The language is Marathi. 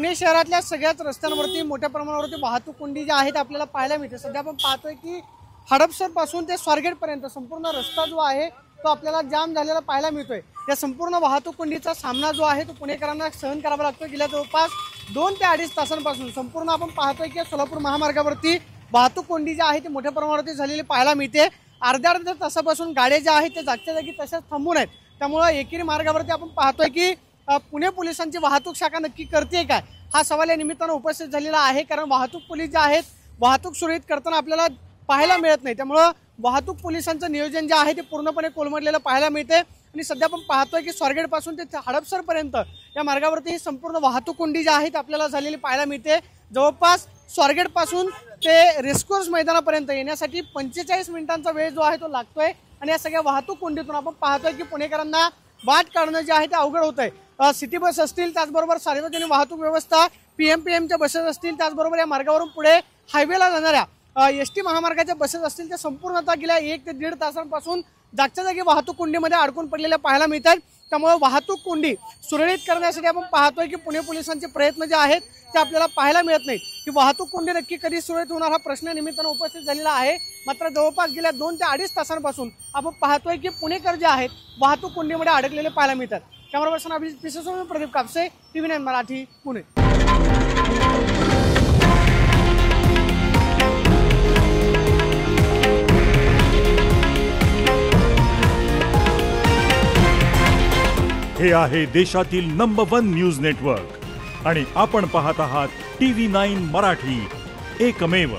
पुणे शहरातल्या सगळ्याच रस्त्यांवरती मोठ्या प्रमाणावरती वाहतूक कोंडी ज्या आहेत आपल्याला पाहायला मिळते। सध्या आपण पाहतोय की हडपसर पासून ते स्वारगेट पर्यंत संपूर्ण रस्ता जो आहे तो आपल्याला जाम झालेला पाहायला मिळतोय। या संपूर्ण वाहतूक कोंडीचा सामना जो आहे तो पुणेकरांना सहन करावा लागतो। गेल्या जवळपास 2 ते 2.5 तासांपासून संपूर्ण आपण पाहतोय की सोलापूर महामार्गावरती वाहतूक कोंडी जी आहे ती मोठ्या प्रमाणावरती झालेली पाहायला मिळते। अर्ध्या तासापासून गाड्या ज्या आहेत ते जागच्या जागी तशाच थांबून आहेत। त्यामुळे एकेरी मार्गावरती आपण पाहतोय की पुणे पोलिसांची वाहतूक शाखा नक्की करते काय हा सवाल या निमित्तानं उपस्थित झालेला आहे। कारण वाहतूक पोलीस जे आहेत वाहतूक सुरळीत करताना आपल्याला पाहायला मिळत नाही। त्यामुळे वाहतूक पोलिसांचं नियोजन जे आहे ते पूर्णपणे कोलमडलेलं पाहायला मिळते। आणि सध्या आपण पाहतोय की स्वारगेट पासून ते हडपसर पर्यंत या मार्गावरती ही संपूर्ण वाहतूक कोंडी जी आहे ती आपल्याला झालेली पाहायला मिळते। जवळपास स्वारगेट पासून ते रेसकोर्स मैदानापर्यंत येण्यासाठी 45 मिनिटांचा वेळ जो आहे तो लागतोय। आणि या सगळ्या वाहतूक कोंडीतून आपण पाहतोय की पुणेकरांना वाट काढणं जे आहे ते अवघड होत आहे। सिटी बस असतील, त्याचबरोबर सार्वजनिक वाहतूक व्यवस्था पीएमपीएमच्या बसेस असतील, त्याचबरोबर या मार्गावरून पुढे हायवेला जाणाऱ्या एसटी महामार्गाच्या बसेस असतील, त्या संपूर्णतः गेल्या 1 ते 1.5 तासांपासून जागच्या जागी वाहतूक कोंडीमध्ये अडकून पडलेल्या पाहायला मिळतात। त्यामुळे वाहतूक कोंडी सुरळीत करण्यासाठी आपण पाहतोय की पुणे पोलिसांचे प्रयत्न जे आहेत ते आपल्याला पाहायला मिळत नाहीत। की वाहतूक कोंडी नक्की कधी सुरळीत होणार हा प्रश्न निमित्तानं उपस्थित झालेला आहे। मात्र जवळपास गेल्या 2 ते 2.5 तासांपासून आपण पाहतोय की पुणेकर जे आहेत वाहतूक कोंडीमध्ये अडकलेले पाहायला मिळतात। कॅमेरा पर्सन अभिजित पिसेसोबत प्रदीप कापसे, TV9 मराठी, पुणे। हे आहे देशातील नंबर 1 न्यूज नेटवर्क आणि आपण पाहत आहात TV9 मराठी, एकमेव।